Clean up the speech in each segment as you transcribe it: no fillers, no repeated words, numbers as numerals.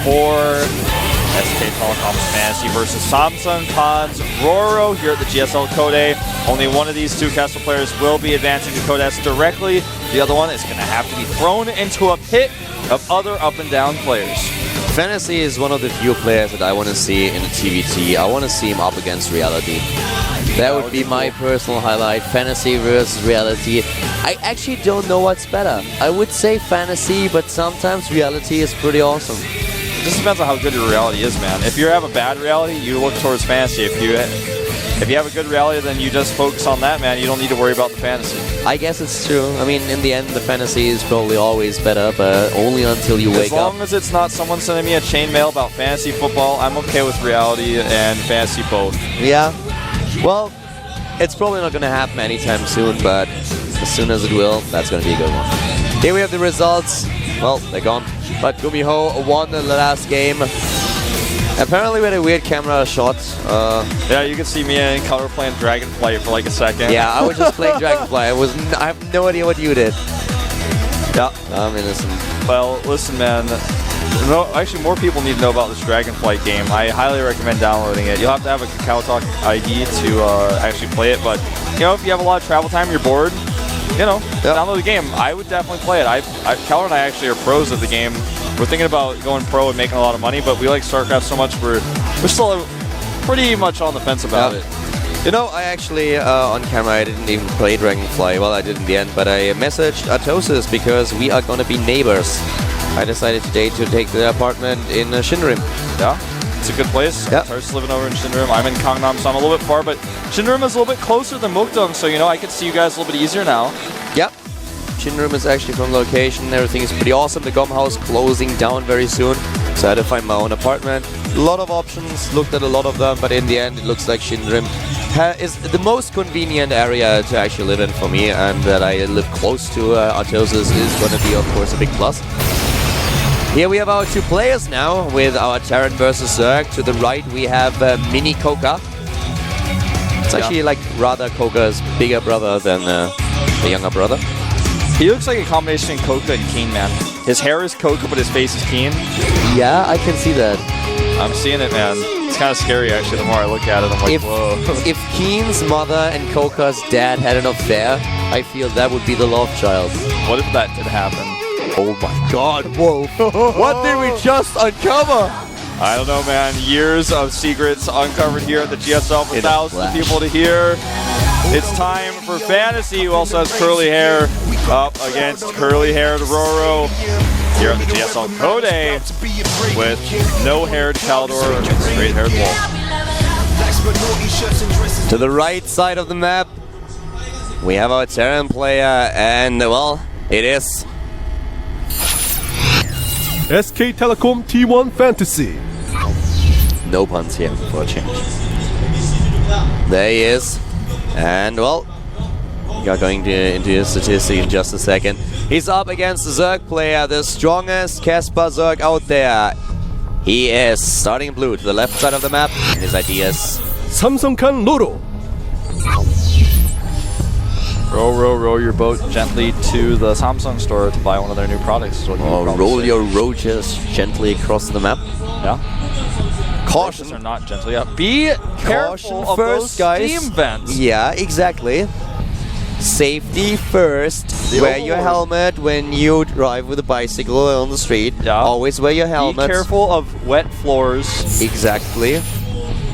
for SK Telecom's Fantasy versus Samsung Con's RorO here at the GSL Code. Only one of these two Castle players will be advancing to Code S directly. The other one is going to have to be thrown into a pit of other up and down players. Fantasy is one of the few players that I want to see in a TVT. I want to see him up against Reality. That would be my personal highlight. Fantasy versus Reality. I actually don't know what's better. I would say Fantasy, but sometimes Reality is pretty awesome. It just depends on how good your Reality is, man. If you have a bad Reality, you look towards Fantasy. If you have a good Reality, then you just focus on that, man. You don't need to worry about the Fantasy. I guess it's true. I mean, in the end, the Fantasy is probably always better, but only until you wake up. As long as it's not someone sending me a chain mail about Fantasy football, I'm okay with Reality and Fantasy both. Yeah. Well, it's probably not going to happen anytime soon, but as soon as it will, that's going to be a good one. Here we have the results. Well, they're gone. But Gumiho won the last game. Apparently we had a weird camera shot. Yeah, you can see me and Color playing Dragonflight for like a second. Yeah, I was just playing Dragonflight. I have no idea what you did. Yeah. I'm innocent. Well, listen, man. No, actually, more people need to know about this Dragonflight game. I highly recommend downloading it. You'll have to have a Kakao Talk ID to actually play it, but you know, if you have a lot of travel time, you're bored, you know, download the game. I would definitely play it. Keller and I actually are pros of the game. We're thinking about going pro and making a lot of money, but we like StarCraft so much we're still pretty much on the fence about it. You know, I actually, on camera, I didn't even play Dragonfly. Well, I did in the end, but I messaged Atosis because we are going to be neighbors. I decided today to take the apartment in Shinrim. Yeah, it's a good place. Yeah. Tar's living over in Shinrim. I'm in Gangnam, so I'm a little bit far, but Shinrim is a little bit closer than Mukdong, so you know I can see you guys a little bit easier now. Yep. Shinrim is actually from location. Everything is pretty awesome. The GOM house closing down very soon, so I had to find my own apartment. A lot of options, looked at a lot of them, but in the end it looks like Shinrim is the most convenient area to actually live in for me, and that I live close to Artosis is going to be, of course, a big plus. Here we have our two players now with our Terran versus Zerg. To the right we have Mini Koka. It's actually like rather Koka's bigger brother than the younger brother. He looks like a combination of Koka and Keen, man. His hair is Koka, but his face is Keen. Yeah, I can see that. I'm seeing it, man. It's kind of scary, actually, the more I look at it. I'm like, whoa. If Keen's mother and Koka's dad had an affair, I feel that would be the love child. What if that did happen? Oh my god, whoa. What did we just uncover? I don't know, man. Years of secrets uncovered here at the GSL for thousands of people to hear. It's time for Fantasy, who also has curly hair, up against curly-haired RorO here at the GSL Code with no-haired Kaldor against straight-haired Wolf. To the right side of the map, we have our Terran player, and well, it is SK Telecom T1 Fantasy. No puns here for a change. There he is. And well, we are going into his statistic in just a second. He's up against the Zerg player, the strongest Casper Zerg out there. He is starting blue to the left side of the map. His ID is Samsung Kan RorO. Row your boat gently to the Samsung store to buy one of their new products. Roll your roaches gently across the map. Yeah. Caution. Are not gentle. Yeah. Be careful of those steam vents. Yeah, exactly. Safety first. Wear your helmet when you drive with a bicycle on the street. Yeah. Always wear your helmet. Be careful of wet floors. Exactly.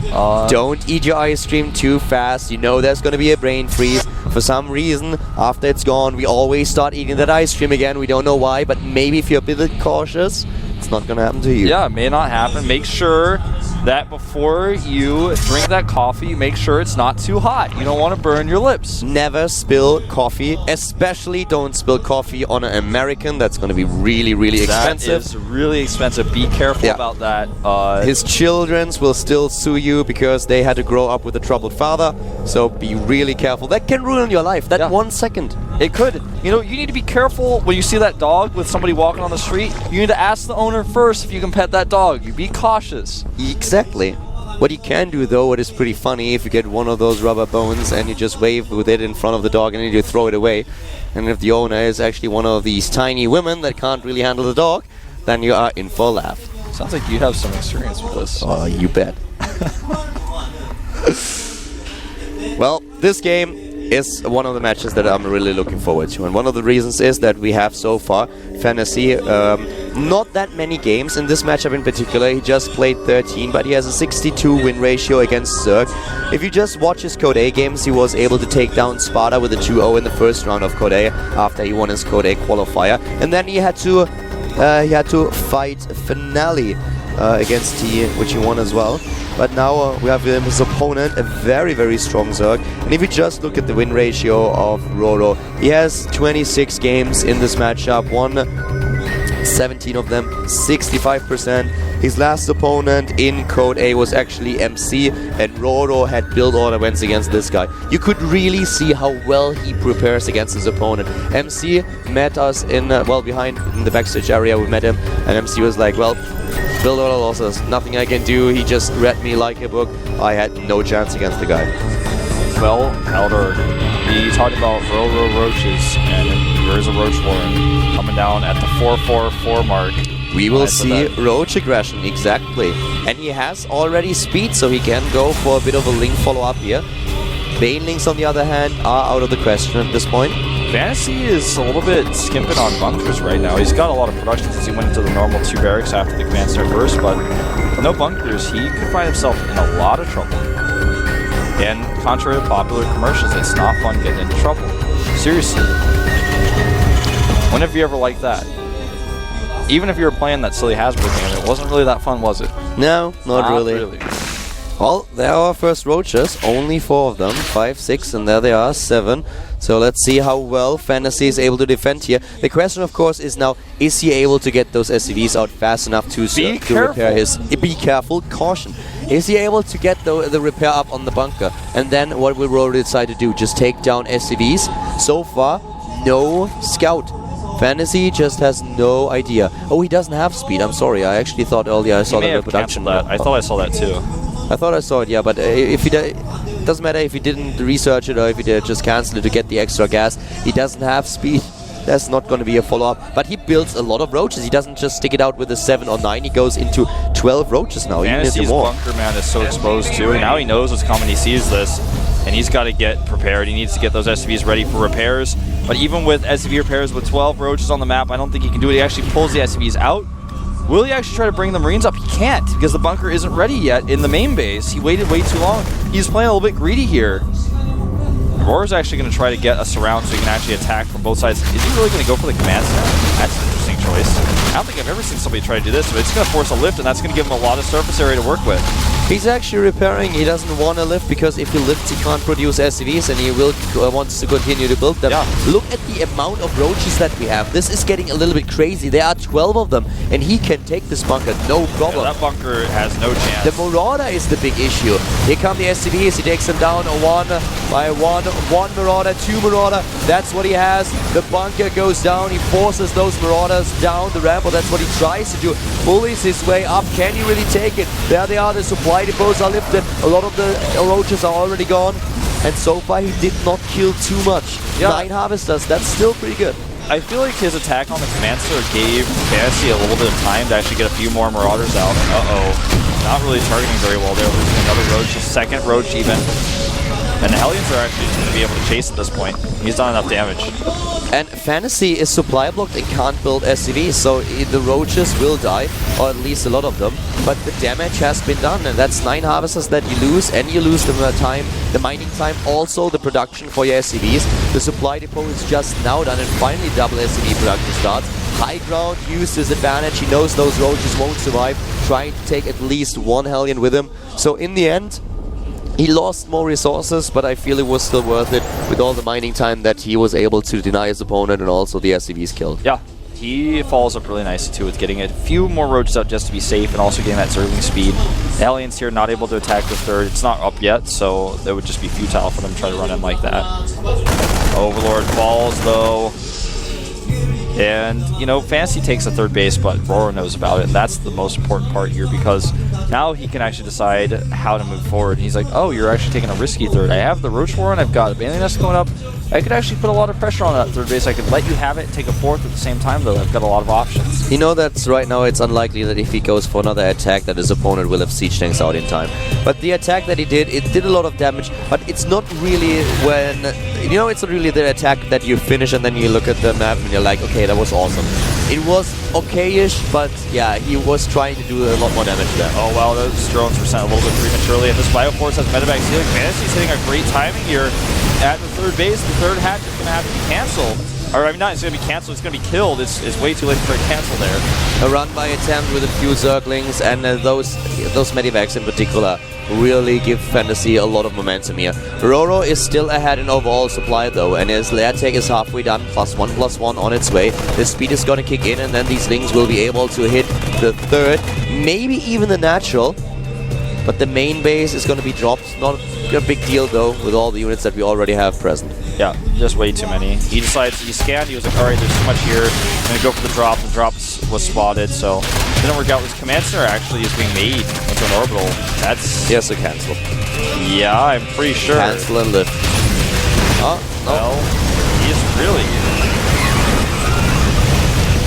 Don't eat your ice cream too fast. You know there's going to be a brain freeze. For some reason, after it's gone, we always start eating that ice cream again. We don't know why, but maybe if you're a bit cautious, it's not going to happen to you. Yeah, it may not happen. Make sure that before you drink that coffee, make sure it's not too hot. You don't want to burn your lips. Never spill coffee. Especially don't spill coffee on an American. That's going to be really, really expensive. That is really expensive. Be careful about that. His children will still sue you because they had to grow up with a troubled father. So be really careful. That can ruin your life. That 1 second. It could. You know, you need to be careful when you see that dog with somebody walking on the street. You need to ask the owner first if you can pet that dog. You be cautious. Exactly. What you can do, though, what is pretty funny, if you get one of those rubber bones and you just wave with it in front of the dog and you throw it away, and if the owner is actually one of these tiny women that can't really handle the dog, then you are in for a laugh. Sounds like you have some experience with this. Oh, you bet. Well, this game is one of the matches that I'm really looking forward to, and one of the reasons is that we have so far Fantasy not that many games in this matchup in particular. He just played 13, but he has a 62 win ratio against Zerg. If you just watch his Code A games, he was able to take down Sparta with a 2-0 in the first round of Code A after he won his Code A qualifier, and then he had to fight Finale against T, which he won as well. But now we have his opponent, a very, very strong Zerg. And if you just look at the win ratio of RorO, he has 26 games in this matchup, won 17 of them, 65%. His last opponent in Code A was actually MC, and RorO had build order wins against this guy. You could really see how well he prepares against his opponent. MC met us in, behind in the backstage area. We met him, and MC was like, well, build order losses, nothing I can do. He just read me like a book. I had no chance against the guy. Well, Elder, we talked about RorO Roaches, and there's a Roach Warren coming down at the 444 mark. We will see Roach aggression, exactly. And he has already speed, so he can go for a bit of a link follow-up here. Banelings, on the other hand, are out of the question at this point. Fantasy is a little bit skimping on bunkers right now. He's got a lot of production since he went into the normal 2 barracks after the command center burst, but with no bunkers, he could find himself in a lot of trouble. And contrary to popular commercials, it's not fun getting into trouble. Seriously. When have you ever liked that? Even if you were playing that silly Hasbro game, it wasn't really that fun, was it? No, not really. Well, there are our first Roaches, only 4 of them, 5, 6, and there they are, 7. So let's see how well Fantasy is able to defend here. The question, of course, is now, is he able to get those SCVs out fast enough to repair his... Be careful, caution. Is he able to get the repair up on the bunker? And then what will RorO decide to do? Just take down SCVs? So far, no scout. Fantasy just has no idea. Oh, he doesn't have speed. I'm sorry. I actually thought earlier I saw that in production. I thought I saw that too. I thought I saw it, yeah, but if he doesn't matter if he didn't research it or if he did just cancel it to get the extra gas. He doesn't have speed. That's not going to be a follow-up. But he builds a lot of Roaches. He doesn't just stick it out with a 7 or 9. He goes into 12 Roaches now. Fantasy's bunker man is so exposed too, and now he knows what's coming. He sees this, and he's got to get prepared. He needs to get those SCVs ready for repairs. But even with SCV repairs with 12 Roaches on the map, I don't think he can do it. He actually pulls the SCVs out. Will he actually try to bring the Marines up? He can't, because the bunker isn't ready yet in the main base. He waited way too long. He's playing a little bit greedy here. RorO's actually going to try to get a surround so he can actually attack from both sides. Is he really going to go for the command center? That's an interesting choice. I don't think I've ever seen somebody try to do this, but it's going to force a lift, and that's going to give him a lot of surface area to work with. He's actually repairing. He doesn't want to lift because if he lifts, he can't produce SCVs, and he will wants to continue to build them. Yeah. Look at the amount of Roaches that we have. This is getting a little bit crazy. There are 12 of them, and he can take this bunker, no problem. Yeah, that bunker has no chance. The Marauder is the big issue. Here come the SCVs. He takes them down one by one. One Marauder, 2 Marauder. That's what he has. The bunker goes down. He forces those Marauders down the ramp, or that's what he tries to do. Bullies his way up. Can he really take it? There they are. The supply depots are lifted. A lot of the Roaches are already gone. And so far, he did not kill too much. Yeah. 9 Harvesters. That's still pretty good. I feel like his attack on the command center gave Fantasy a little bit of time to actually get a few more Marauders out. Uh-oh. Not really targeting very well there. Losing another Roach, a second Roach even. And the Hellions are actually going to be able to chase at this point. He's done enough damage. And Fantasy is supply blocked and can't build SCVs, so the Roaches will die, or at least a lot of them. But the damage has been done, and that's 9 Harvesters that you lose, and you lose the time, the mining time, also the production for your SCVs. The supply depot is just now done, and finally double SCV production starts. High ground used his advantage. He knows those Roaches won't survive, trying to take at least 1 Hellion with him. So in the end, he lost more resources, but I feel it was still worth it with all the mining time that he was able to deny his opponent and also the SCVs killed. Yeah, he follows up really nicely too with getting a few more Roaches out just to be safe and also getting that Zergling speed. The Hellions here not able to attack the third. It's not up yet, so it would just be futile for them to try to run in like that. Overlord falls though. And, you know, Fantasy takes a third base, but RorO knows about it, and that's the most important part here because Now he can actually decide how to move forward. He's like, oh, you're actually taking a risky third. I have the Roach Warren, I've got a Baneling Nest going up. I could actually put a lot of pressure on that third base. I could let you have it, take a fourth at the same time, though. I've got a lot of options. You know that right now it's unlikely that if he goes for another attack that his opponent will have siege tanks out in time. But the attack that he did, it did a lot of damage, but it's not really when... You know, it's not really the attack that you finish and then you look at the map and you're like, okay, that was awesome. It was okay-ish, but yeah, he was trying to do a lot more damage there. Oh, wow, those drones were sent a little bit prematurely, and this Bioforce has Medevac Ceiling. Fantasy's hitting a great timing here at the third base. The third hatch is going to have to be canceled. Or, I mean, not it's going to be canceled, it's going to be killed. It's way too late for a cancel there. A run-by attempt with a few circlings, and those Medivacs in particular really give Fantasy a lot of momentum here. RorO is still ahead in overall supply though, and his lair take is halfway done, +1/+1 on its way. The speed is going to kick in, and then these Lings will be able to hit the third, maybe even the natural. But the main base is going to be dropped. Not a big deal though, with all the units that we already have present. Yeah, just way too many. He decides, he scanned, he was like, alright, there's too much here. I'm going to go for the drop. The drop was spotted, so it didn't work out. This command center actually is being made into an orbital. That's... Yes, a cancel. Yeah, I'm pretty sure. Cancel and lift. Oh, no. Well,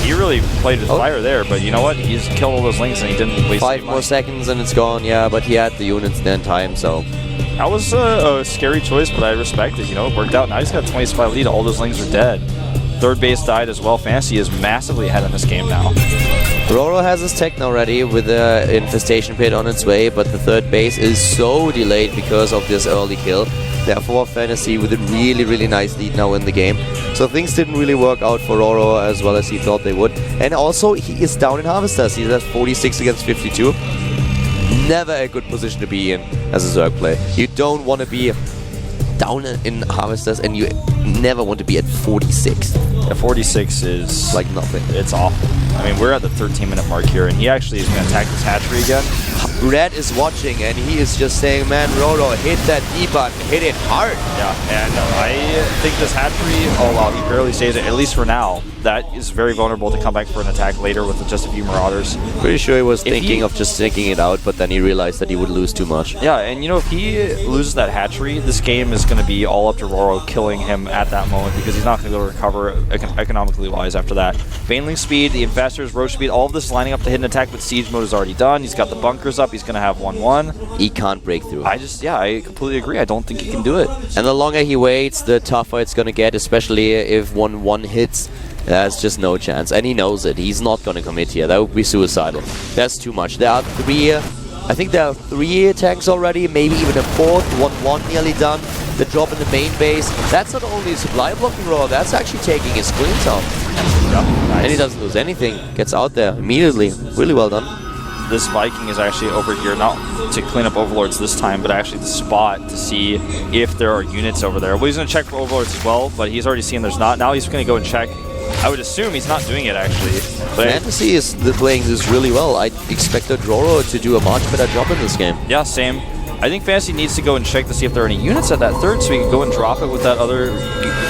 he really played with fire there, but you know what? He's killed all those Lings and he didn't waste 5 more seconds and it's gone, yeah, but he had the units there in time, so... That was a scary choice, but I respect it. You know, it worked out. Now he's got a 20 supply lead. All those Lings are dead. Third base died as well. Fantasy is massively ahead in this game now. RorO has his tech now ready with the infestation pit on its way, but the third base is so delayed because of this early kill. Therefore, Fantasy with a really, really nice lead now in the game. So things didn't really work out for RorO as well as he thought they would. And also, he is down in Harvesters. He's at 46 against 52. Never a good position to be in as a Zerg player. You don't want to be down in Harvesters, and you never want to be at 46. Yeah, 46 is... like nothing. It's awful. I mean, we're at the 13-minute mark here, and he actually is going to attack this hatchery again. Red is watching, and he is just saying, man, RorO, hit that D button, hit it hard. Yeah, and I think this hatchery, oh wow, he barely saves it, at least for now. That is very vulnerable to come back for an attack later with just a few Marauders. Pretty sure he was thinking of just taking it out, but then he realized that he would lose too much. Yeah, and you know, if he loses that hatchery, this game is going to be all up to RorO killing him at that moment, because he's not going to be able to recover economically wise after that. Baneling speed, the Infestors, Roach speed, all of this is lining up to hit an attack, but Siege mode is already done. He's got the bunkers up, he's going to have 1-1. He can't break through. I completely agree. I don't think he can do it. And the longer he waits, the tougher it's going to get, especially if 1-1 hits. There's just no chance, and he knows it. He's not going to commit here. That would be suicidal. That's too much. There are three, I think there are 3 tanks already, maybe even a 4th, 1-1 nearly done. The drop in the main base. That's not only supply blocking RorO, that's actually taking his screens out. Yeah, nice. And he doesn't lose anything. Gets out there immediately. Really well done. This Viking is actually over here, not to clean up Overlords this time, but actually the spot to see if there are units over there. Well, he's going to check for Overlords as well, but he's already seen there's not. Now he's going to go and check. I would assume he's not doing it, actually. But Fantasy is playing this really well. I expected RorO to do a much better job in this game. Yeah, same. I think Fantasy needs to go and check to see if there are any units at that third, so he can go and drop it with that other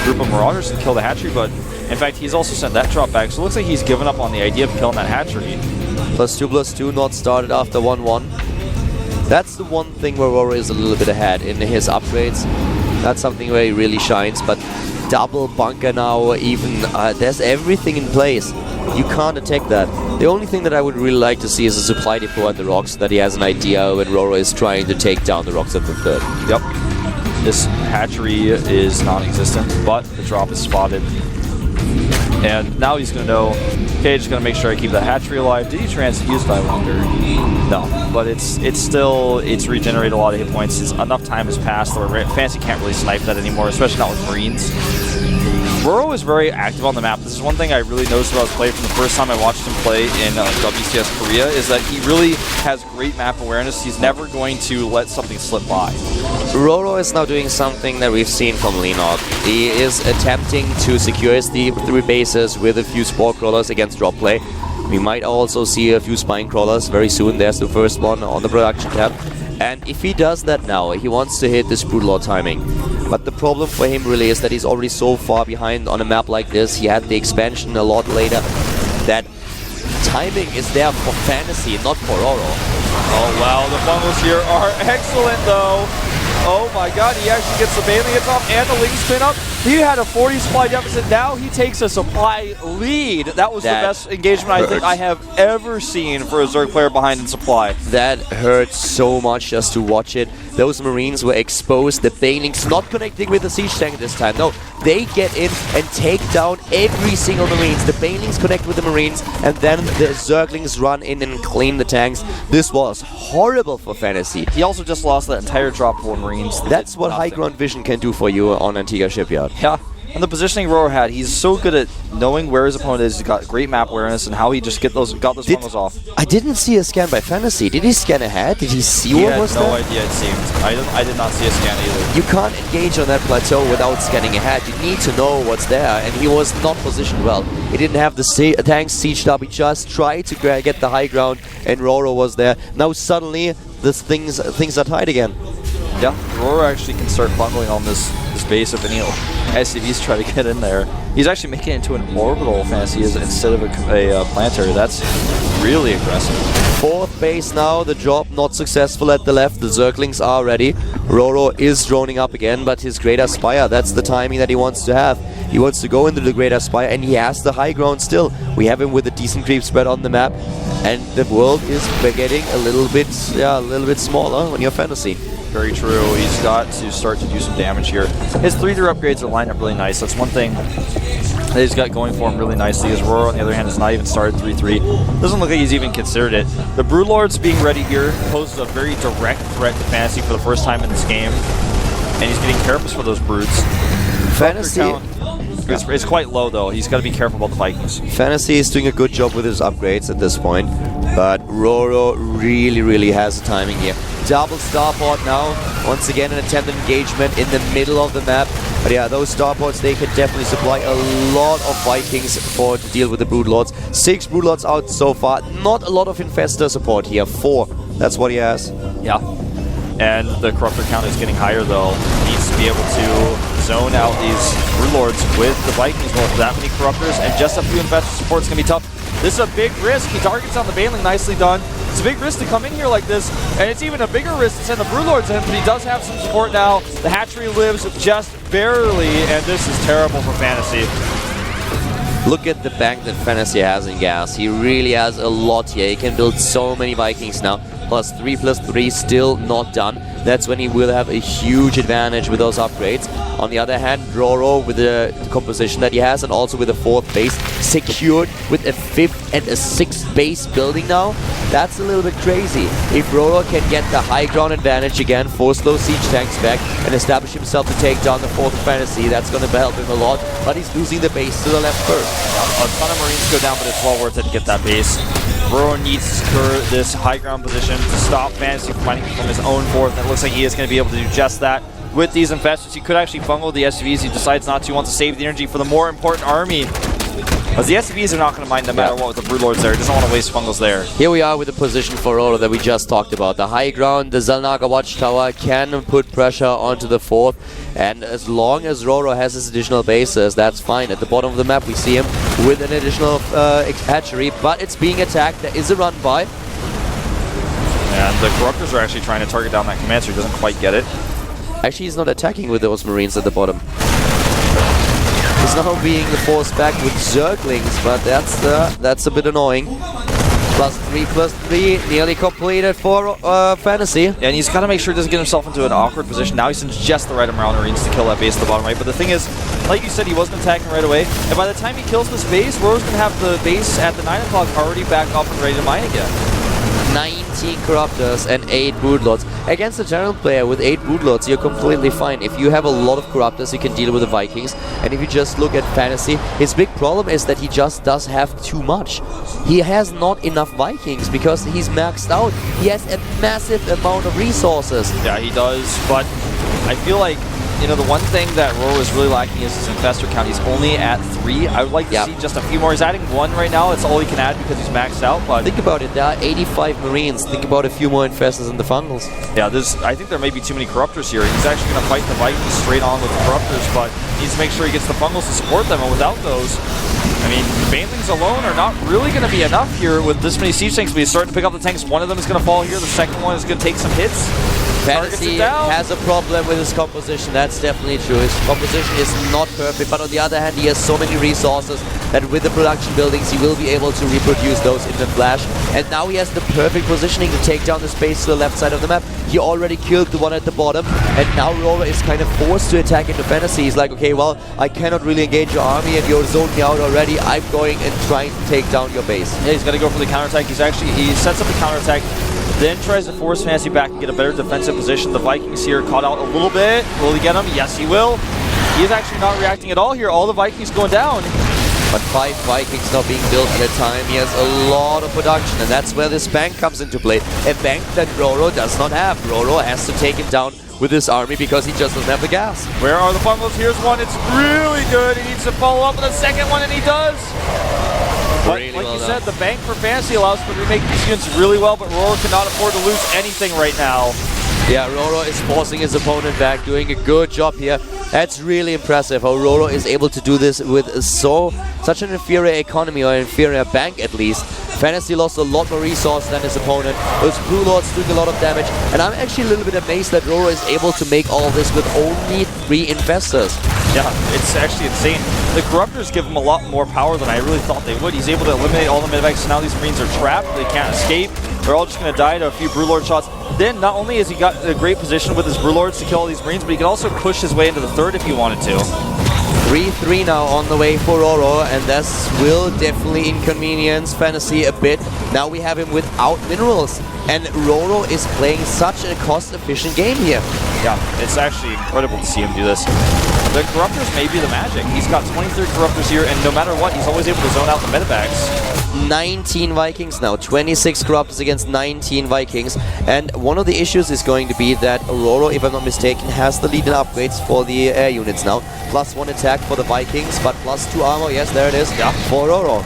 group of Marauders and kill the hatchery, but in fact, he's also sent that drop back, so it looks like he's given up on the idea of killing that hatchery. +2/+2 not started after 1-1. That's the one thing where RorO is a little bit ahead in his upgrades. That's something where he really shines, but double bunker now, even there's everything in place. You can't attack that. The only thing that I would really like to see is a supply depot at the rocks, that he has an idea when RorO is trying to take down the rocks at the third. Yep. This hatchery is non-existent, but the drop is spotted. And now he's going to know, okay, just going to make sure I keep that hatchery alive. Did he transfuse by longer? No, but it's regenerated a lot of hit points. Enough time has passed where Fantasy can't really snipe that anymore, especially not with Marines. RorO is very active on the map. This is one thing I really noticed about his play from the first time I watched him play in WCS Korea, is that he really has great map awareness. He's never going to let something slip by. RorO is now doing something that we've seen from Leonard. He is attempting to secure his 3 bases with a few spore crawlers against drop play. We might also see a few spine crawlers very soon. There's the first one on the production tab. And if he does that now, he wants to hit this Brutal Lord timing. But the problem for him really is that he's already so far behind on a map like this. He had the expansion a lot later. That timing is there for Fantasy, not for RorO. Oh wow, the bungles here are excellent though. Oh my god, he actually gets the Bailey hits off and the Ling spin up. He had a 40 supply deficit, now he takes a supply lead. That was the best engagement I think I have ever seen for a Zerg player behind in supply. That hurt so much just to watch it. Those Marines were exposed, the Banelings not connecting with the Siege Tank this time. No, they get in and take down every single Marines. The Banelings connect with the Marines and then the Zerglings run in and clean the tanks. This was horrible for Fantasy. He also just lost that entire drop of Marines. That's what high ground vision can do for you on Antigua Shipyard. Yeah, and the positioning RorO had, he's so good at knowing where his opponent is. He's got great map awareness and how he just got those bungles off. I didn't see a scan by Fantasy. Did he scan ahead? Did he see what was there? He had no idea, it seemed. I did not see a scan either. You can't engage on that plateau without scanning ahead. You need to know what's there, and he was not positioned well. He didn't have the tanks sieged up. He just tried to get the high ground, and RorO was there. Now suddenly, things are tight again. Yeah, RorO actually can start bungling on this base if any SCVs try to get in there. He's actually making it into an orbital Fantasy instead of a planetary. That's really aggressive. Fourth base now, the drop not successful at the left. The Zerglings are ready. RorO is droning up again, but his Great Aspire, that's the timing that he wants to have. He wants to go into the Great Aspire, and he has the high ground still. We have him with a decent creep spread on the map, and the world is getting a little bit smaller when you're Fantasy. Very true. He's got to start to do some damage here. His 3-3 upgrades are lined up really nice. That's one thing that he's got going for him really nicely. His RorO, on the other hand, has not even started 3-3. Doesn't look like he's even considered it. The Broodlords being ready here poses a very direct threat to Fantasy for the first time in this game. And he's getting careful for those Broods. Fantasy... It's quite low though. He's got to be careful about the Vikings. Fantasy is doing a good job with his upgrades at this point, but RorO really has the timing here. Double starport now. Once again, an attempted engagement in the middle of the map. But yeah, those starports, they can definitely supply a lot of Vikings to deal with the Broodlords. 6 Broodlords out so far. Not a lot of Infestor support here. 4. That's what he has. Yeah. And the Corruptor count is getting higher though. He needs to be able to zone out these Broodlords with the Vikings going for that many Corruptors, and just a few Infestor supports going to be tough. This is a big risk. He targets on the Baneling, nicely done. It's a big risk to come in here like this, and it's even a bigger risk to send the Broodlords in, but he does have some support now. The hatchery lives just barely, and this is terrible for Fantasy. Look at the bank that Fantasy has in gas. He really has a lot here. He can build so many Vikings now. +3/+3 still not done. That's when he will have a huge advantage with those upgrades. On the other hand, RorO with the composition that he has, and also with a 4th base secured with a 5th and a 6th base building now, that's a little bit crazy. If RorO can get the high ground advantage again, force those siege tanks back, and establish himself to take down the 4th Fantasy, that's going to help him a lot. But he's losing the base to the left first. Yeah, a ton of Marines go down, but it's well worth it to get that base. RorO needs to secure this high ground position to stop Fantasy from fighting from his own 4th. It looks like he is going to be able to do just that. With these Infestors, he could actually bungle the SCVs. He decides not to, wants to save the energy for the more important army. Because the SCVs are not going to mind no matter what with the Broodlords there. He doesn't want to waste fungals there. Here we are with the position for RorO that we just talked about. The high ground, the Xel'Naga Watchtower can put pressure onto the 4th. And as long as RorO has his additional bases, that's fine. At the bottom of the map, we see him with an additional hatchery. But it's being attacked. There is a run by. And the Corruptors are actually trying to target down that command, so he doesn't quite get it. Actually, he's not attacking with those Marines at the bottom. He's now being forced back with Zerglings, but that's a bit annoying. +3/+3, nearly completed for Fantasy. And he's got to make sure he doesn't get himself into an awkward position. Now he sends just the right amount of Marines to kill that base at the bottom right. But the thing is, like you said, he wasn't attacking right away. And by the time he kills this base, RorO's going to have the base at the 9 o'clock already back up and ready to mine again. 19 Corruptors and 8 Broodlords. Against a general player with 8 Broodlords, you're completely fine. If you have a lot of Corruptors, you can deal with the Vikings. And if you just look at Fantasy, his big problem is that he just does have too much. He has not enough Vikings because he's maxed out. He has a massive amount of resources. Yeah, he does, but I feel like, you know, the one thing that RorO is really lacking is his Infestor count. He's only at 3. I would like to see just a few more. He's adding 1 right now. It's all he can add because he's maxed out. But think about it. There are 85 Marines. Think about a few more Infestors in the Fungals. Yeah, I think there may be too many Corruptors here. He's actually going to fight the Vikings straight on with the Corruptors, but he needs to make sure he gets the Fungals to support them. And without those, I mean, the Banelings alone are not really going to be enough here with this many siege tanks, but he's starting to pick up the tanks. One of them is going to fall here. The second one is going to take some hits. Fantasy has a problem with his composition, that's definitely true. His composition is not perfect, but on the other hand, he has so many resources that with the production buildings, he will be able to reproduce those in the flash. And now he has the perfect positioning to take down the space to the left side of the map. He already killed the one at the bottom, and now RorO is kind of forced to attack into Fantasy. He's like, okay, well, I cannot really engage your army, and you're zoned me out already. I'm going and trying to take down your base. Yeah, he's got to go for the counterattack. He sets up the counterattack, then tries to force Fantasy back and get a better defensive position. The Vikings here caught out a little bit. Will he get him? Yes, he will. He is actually not reacting at all here. All the Vikings going down. But 5 Vikings not being built at a time. He has a lot of production, and that's where this bank comes into play. A bank that RorO does not have. RorO has to take it down with his army because he just doesn't have the gas. Where are the bungalows? Here's one. It's really good. He needs to follow up with a second one, and he does. But Really like well you done. said, the bank for Fantasy allows him to remake these units really well, but RorO cannot afford to lose anything right now. Yeah, RorO is forcing his opponent back, doing a good job here. That's really impressive how RorO is able to do this with such an inferior economy, or inferior bank at least. Fantasy lost a lot more resources than his opponent. Those Blue Lords doing a lot of damage, and I'm actually a little bit amazed that RorO is able to make all this with only 3 Infestors. Yeah, it's actually insane. The Corruptors give him a lot more power than I really thought they would. He's able to eliminate all the Medivacs, so now these Marines are trapped. They can't escape. They're all just going to die to a few Brewlord shots. Then, not only has he got a great position with his Brewlords to kill all these Marines, but he can also push his way into the third if he wanted to. 3-3 now on the way for RorO, and this will definitely inconvenience Fantasy a bit. Now we have him without minerals, and RorO is playing such a cost-efficient game here. Yeah, it's actually incredible to see him do this. The Corruptors may be the magic. He's got 23 Corruptors here, and no matter what, he's always able to zone out the Medivacs. 19 Vikings now, 26 Corruptors against 19 Vikings, and one of the issues is going to be that RorO, if I'm not mistaken, has the lead in upgrades for the air units now. +1 attack for the Vikings, but +2 armor, yes, there it is, Yeah. for RorO.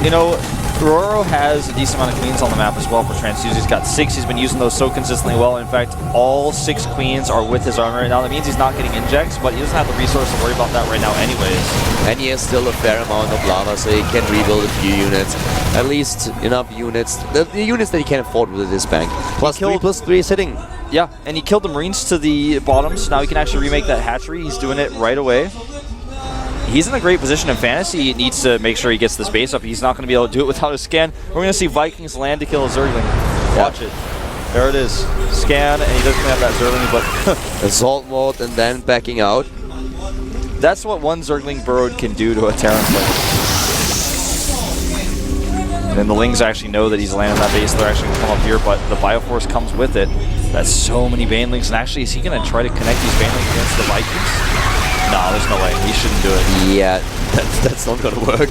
You know, RorO has a decent amount of queens on the map as well for transfuse. He's got 6. He's been using those so consistently well. In fact, all 6 queens are with his armor right now. That means he's not getting injects, but he doesn't have the resource to worry about that right now anyways. And he has still a fair amount of lava, so he can rebuild a few units. At least enough units. The units that he can afford with this bank. +3/+3 is hitting. Yeah, and he killed the Marines to the bottoms. Now he can actually remake that hatchery. He's doing it right away. He's in a great position in Fantasy. He needs to make sure he gets this base up. He's not going to be able to do it without a scan. We're going to see Vikings land to kill a Zergling. Watch it. There it is. Scan, and he doesn't have that Zergling, but... Assault mode and then backing out. That's what one Zergling burrowed can do to a Terran player. And then the Lings actually know that he's landing that base. They're actually going to come up here, but the Bioforce comes with it. That's so many Banelings. And actually, is he going to try to connect these Banelings against the Vikings? No, there's no way. He shouldn't do it. Yeah, that's not gonna work.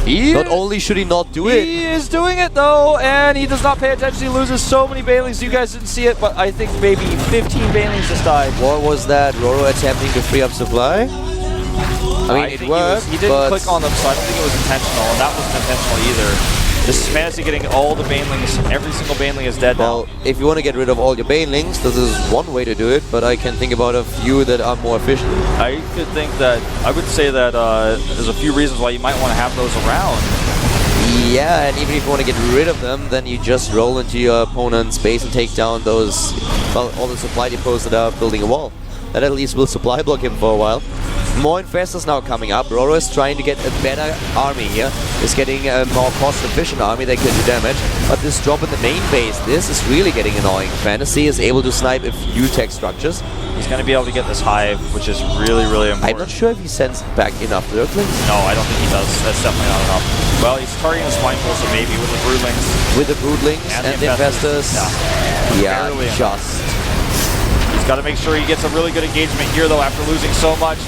Not only should he not do it. He is doing it, though, and he does not pay attention. He loses so many Banelings. You guys didn't see it, but I think maybe 15 Banelings just died. What was that? RorO attempting to free up supply? I mean, it worked, he didn't click on them, so I don't think it was intentional, and that wasn't intentional either. This is Fantasy getting all the Banelings. Every single Baneling is dead now. Well, if you want to get rid of all your Banelings, this is one way to do it, but I can think about a few that are more efficient. I could think that, I would say that there's a few reasons why you might want to have those around. Yeah, and even if you want to get rid of them, then you just roll into your opponent's base and take down those, well, all the supply depots that are building a wall. That at least will supply block him for a while. More Infestors now coming up. RorO is trying to get a better army here. He's getting a more cost-efficient army that can do damage. But this drop in the main base, this is really getting annoying. Fantasy is able to snipe a few tech structures. He's going to be able to get this hive, which is really, really important. I'm not sure if he sends back enough Zerglings. No, I don't think he does. That's definitely not enough. Well, he's targeting the Swine Pool, so maybe with the Broodlings. With the Broodlings and the Infestors. Yeah, just. He's got to make sure he gets a really good engagement here, though, after losing so much.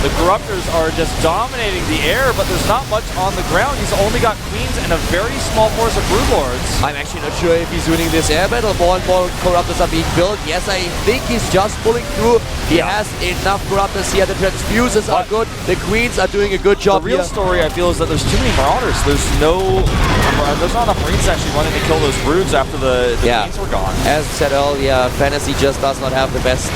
The Corruptors are just dominating the air, but there's not much on the ground. He's only got Queens and a very small force of Broodlords. I'm actually not sure if he's winning this air battle. More and more Corruptors are being built. Yes, I think he's just pulling through. He has enough Corruptors here. The transfuses are good. The Queens are doing a good job here. The real story, I feel, is that there's too many Marauders. There's not enough Marines actually running to kill those Broods after the Queens were gone. As said earlier, Fantasy just does not have the best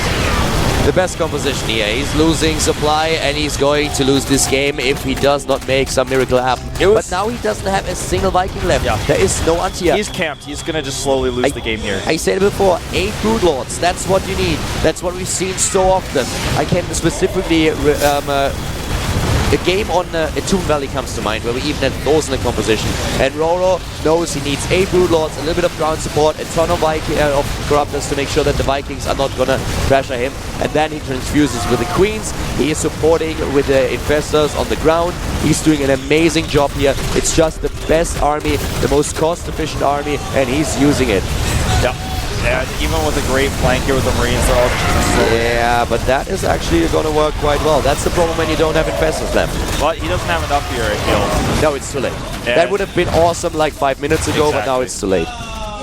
the best composition here. He's losing supply and he's going to lose this game if he does not make some miracle happen. But now he doesn't have a single Viking left. Yeah. There is no anti-air. He's camped. He's going to just slowly lose the game here. I said it before, 8 Brood Lords, that's what you need. That's what we've seen so often. I can specifically a game on Tomb Valley comes to mind, where we even had those in the composition. And RorO knows he needs 8 Brood Lords, a little bit of ground support, a ton of Corruptors to make sure that the Vikings are not gonna pressure him. And then he transfuses with the Queens. He is supporting with the Infestors on the ground. He's doing an amazing job here. It's just the best army, the most cost-efficient army, and he's using it. Yeah. And even with a great flank here with the Marines, they're all just Yeah, but that is actually going to work quite well. That's the problem when you don't have Infestors left. But he doesn't have enough here, I feel. No, it's too late. That would have been awesome like 5 minutes ago, but now it's too late.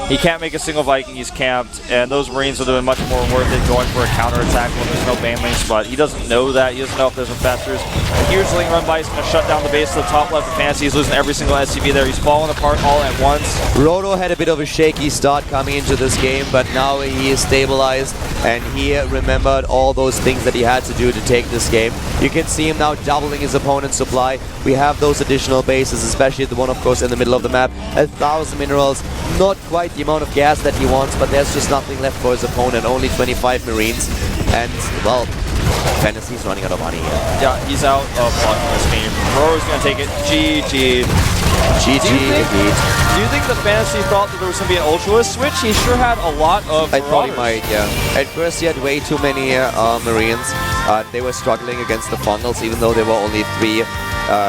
He can't make a single Viking, he's camped, and those Marines are doing much more worth it going for a counterattack when there's no banelings, but he doesn't know that. He doesn't know if there's infestors. A huge link run by is going to shut down the base to the top left of Fantasy. He's losing every single SCV there. He's falling apart all at once. RorO had a bit of a shaky start coming into this game, but now he is stabilized and he remembered all those things that he had to do to take this game. You can see him now doubling his opponent's supply. We have those additional bases, especially the one, of course, in the middle of the map. 1,000 minerals, not quite the amount of gas that he wants, but there's just nothing left for his opponent. Only 25 Marines, and, well, Fantasy's running out of money here. Yeah, he's out of luck in this game. RorO's going to take it. GG. GG, indeed. Do you think the Fantasy thought that there was going to be an Ultralist switch? He sure had a lot of I thought he Marauders. might, yeah. At first he had way too many Marines. They were struggling against the Fungals, even though there were only 3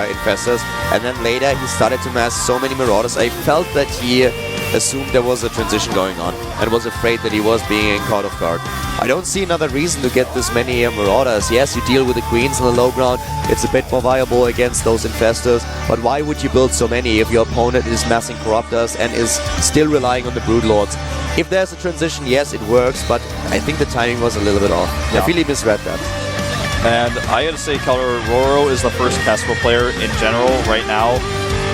Infestors. And then later he started to mass so many Marauders. I felt that he assumed there was a transition going on and was afraid that he was being caught off guard. I don't see another reason to get this many Marauders. Yes, you deal with the Queens on the low ground. It's a bit more viable against those Infestors. But why would you build so many if your opponent is massing Corruptors and is still relying on the Brood Lords? If there's a transition, yes, it works, but I think the timing was a little bit off. Yeah. I really misread that. And I gotta say, Keller, RorO is the first Kestrel player in general right now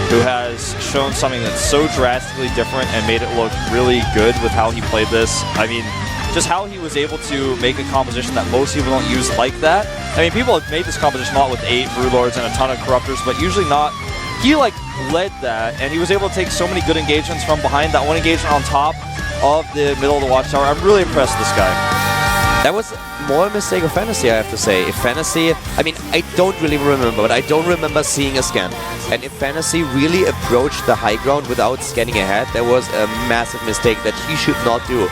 who has shown something that's so drastically different and made it look really good with how he played this. I mean, just how he was able to make a composition that most people don't use like that. I mean, people have made this composition a lot with 8 Brood Lords and a ton of Corruptors, but usually not. He, like, led that, and he was able to take so many good engagements from behind. That one engagement on top of the middle of the Watchtower. I'm really impressed with this guy. That was more a mistake of Fantasy, I have to say. If Fantasy, I mean, I don't really remember, but I don't remember seeing a scan. And if Fantasy really approached the high ground without scanning ahead, there was a massive mistake that he should not do.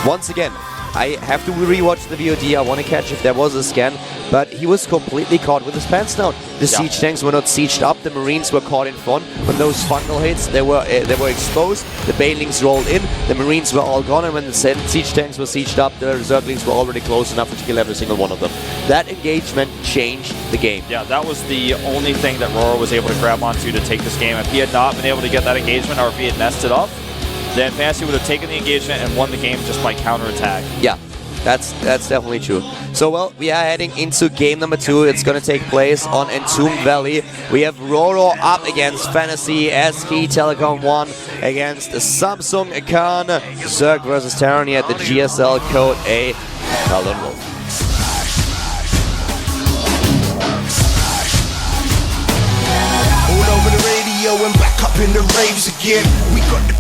Once again, I have to rewatch the VOD. I want to catch if there was a scan, but he was completely caught with his pants down. The siege tanks were not sieged up. The Marines were caught in front. When those fungal hits, they were exposed. The Banelings rolled in. The Marines were all gone, and when the siege tanks were sieged up, the Zerglings were already close enough to kill every single one of them. That engagement changed the game. Yeah, that was the only thing that RorO was able to grab onto to take this game. If he had not been able to get that engagement, or if he had messed it up, then Fantasy would have taken the engagement and won the game just by counterattack. Yeah, that's definitely true. So, well, we are heading into game number 2. It's going to take place on Entombed Valley. We have RorO up against Fantasy, SK Telecom 1 against Samsung Khan, Zerg versus Tyranny at the GSL Code A. Talon Wolf. Over the radio and back up in the raves again. We got the